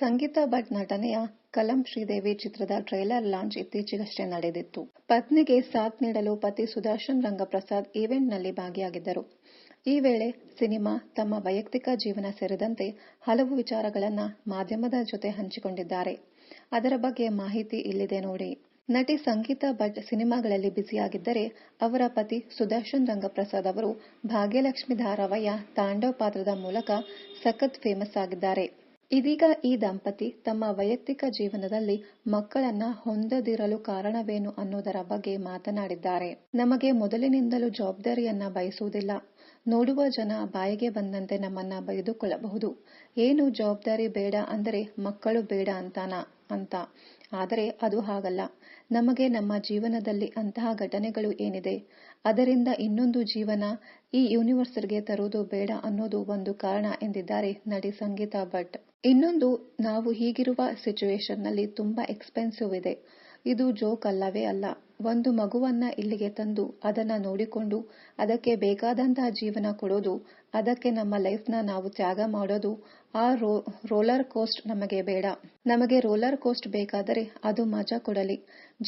ಸಂಗೀತಾ ಭಟ್ ನಟನೆಯ ಕಲಂ ಶ್ರೀದೇವಿ ಚಿತ್ರದ ಟ್ರೈಲರ್ ಲಾಂಚ್ ಇತ್ತೀಚೆಗಷ್ಟೇ ನಡೆದಿತ್ತು. ಪತ್ನಿಗೆ ಸಾಥ್ ನೀಡಲು ಪತಿ ಸುದರ್ಶನ್ ರಂಗಪ್ರಸಾದ್ ಈವೆಂಟ್ನಲ್ಲಿ ಭಾಗಿಯಾಗಿದ್ದರು. ಈ ವೇಳೆ ಸಿನಿಮಾ, ತಮ್ಮ ವೈಯಕ್ತಿಕ ಜೀವನ ಸೇರಿದಂತೆ ಹಲವು ವಿಚಾರಗಳನ್ನು ಮಾಧ್ಯಮದ ಜೊತೆ ಹಂಚಿಕೊಂಡಿದ್ದಾರೆ. ಅದರ ಬಗ್ಗೆ ಮಾಹಿತಿ ಇಲ್ಲಿದೆ ನೋಡಿ. ನಟಿ ಸಂಗೀತಾ ಭಟ್ ಸಿನಿಮಾಗಳಲ್ಲಿ ಬ್ಯುಸಿಯಾಗಿದ್ದರೆ, ಅವರ ಪತಿ ಸುದರ್ಶನ್ ರಂಗಪ್ರಸಾದ್ ಅವರು ಭಾಗ್ಯಲಕ್ಷ್ಮಿ ಧಾರಾವಾಹಿಯ ತಾಂಡವ್ ಪಾತ್ರದ ಮೂಲಕ ಸಖತ್ ಫೇಮಸ್ ಆಗಿದ್ದಾರೆ. ಇದೀಗ ಈ ದಂಪತಿ ತಮ್ಮ ವೈಯಕ್ತಿಕ ಜೀವನದಲ್ಲಿ ಮಕ್ಕಳನ್ನ ಹೊಂದದಿರಲು ಕಾರಣವೇನು ಅನ್ನೋದರ ಬಗ್ಗೆ ಮಾತನಾಡಿದ್ದಾರೆ. ನಮಗೆ ಮೊದಲಿನಿಂದಲೂ ಜವಾಬ್ದಾರಿಯನ್ನ ಬಯಸುವುದಿಲ್ಲ. ನೋಡುವ ಜನ ಬಾಯಿಗೆ ಬಂದಂತೆ ನಮ್ಮನ್ನ ಬೈದುಕೊಳ್ಳಬಹುದು. ಏನು ಜವಾಬ್ದಾರಿ ಬೇಡ ಅಂದರೆ ಮಕ್ಕಳು ಬೇಡ ಅಂತಾನಾ ಅಂತ. ಆದರೆ ಅದು ಹಾಗಲ್ಲ. ನಮಗೆ ನಮ್ಮ ಜೀವನದಲ್ಲಿ ಅಂತಹ ಘಟನೆಗಳು ಏನಿದೆ, ಅದರಿಂದ ಇನ್ನೊಂದು ಜೀವನ ಈ ಯೂನಿವರ್ಸ್ಗೆ ತರುವುದು ಬೇಡ ಅನ್ನೋದು ಒಂದು ಕಾರಣ ಎಂದಿದ್ದಾರೆ ನಟಿ ಸಂಗೀತಾ ಭಟ್. ಇನ್ನೊಂದು, ನಾವು ಹೀಗಿರುವ ಸಿಚುವೇಶನ್ನಲ್ಲಿ ತುಂಬಾ ಎಕ್ಸ್ಪೆನ್ಸಿವ್ ಇದೆ. ಇದು ಜೋಕ್ ಅಲ್ಲವೇ ಅಲ್ಲ. ಒಂದು ಮಗುವನ್ನ ಇಲ್ಲಿಗೆ ತಂದು ಅದನ್ನ ನೋಡಿಕೊಂಡು ಅದಕ್ಕೆ ಬೇಕಾದಂತಹ ಜೀವನ ಕೊಡೋದು, ಅದಕ್ಕೆ ನಮ್ಮ ಲೈಫ್ನ ನಾವು ತ್ಯಾಗ ಮಾಡೋದು, ಆ ರೋಲರ್ ಕೋಸ್ಟ್ ನಮಗೆ ಬೇಡ. ನಮಗೆ ರೋಲರ್ ಕೋಸ್ಟ್ ಬೇಕಾದರೆ ಅದು ಮಜಾ ಕೊಡಲಿ.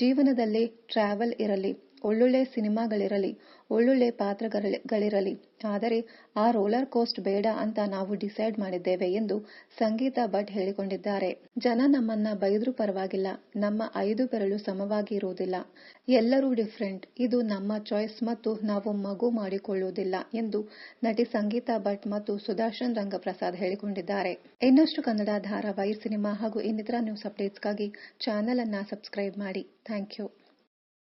ಜೀವನದಲ್ಲಿ ಟ್ರಾವೆಲ್ ಇರಲಿ, ಒಳ್ಳೊಳ್ಳೆ ಸಿನಿಮಾಗಳಿರಲಿ, ಒಳ್ಳೊಳ್ಳೆ ಪಾತ್ರಗಳಿರಲಿ. ಆದರೆ ಆ ರೋಲರ್ ಕೋಸ್ಟ್ ಬೇಡ ಅಂತ ನಾವು ಡಿಸೈಡ್ ಮಾಡಿದ್ದೇವೆ ಎಂದು ಸಂಗೀತಾ ಭಟ್ ಹೇಳಿಕೊಂಡಿದ್ದಾರೆ. ಜನ ನಮ್ಮನ್ನ ಬೈದ್ರೂ ಪರವಾಗಿಲ್ಲ, ನಮ್ಮ 5 ಬೆರಳು ಸಮವಾಗಿ ಇರುವುದಿಲ್ಲ. ಎಲ್ಲರೂ ಡಿಫ್ರೆಂಟ್. ಇದು ನಮ್ಮ ಚಾಯ್ಸ್ ಮತ್ತು ನಾವು ಮಗು ಮಾಡಿಕೊಳ್ಳುವುದಿಲ್ಲ ಎಂದು ನಟಿ ಸಂಗೀತಾ ಭಟ್ ಮತ್ತು ಸುದರ್ಶನ್ ರಂಗಪ್ರಸಾದ್ ಹೇಳಿಕೊಂಡಿದ್ದಾರೆ. ಇನ್ನಷ್ಟು ಕನ್ನಡ ಧಾರಾವಾಹಿ, ಸಿನಿಮಾ ಹಾಗೂ ಇನ್ನಿತರ ನ್ಯೂಸ್ ಅಪ್ಡೇಟ್ಸ್ಗಾಗಿ ಚಾನೆಲ್ ಅನ್ನ ಸಬ್ಸ್ಕ್ರೈಬ್ ಮಾಡಿ. Thank you.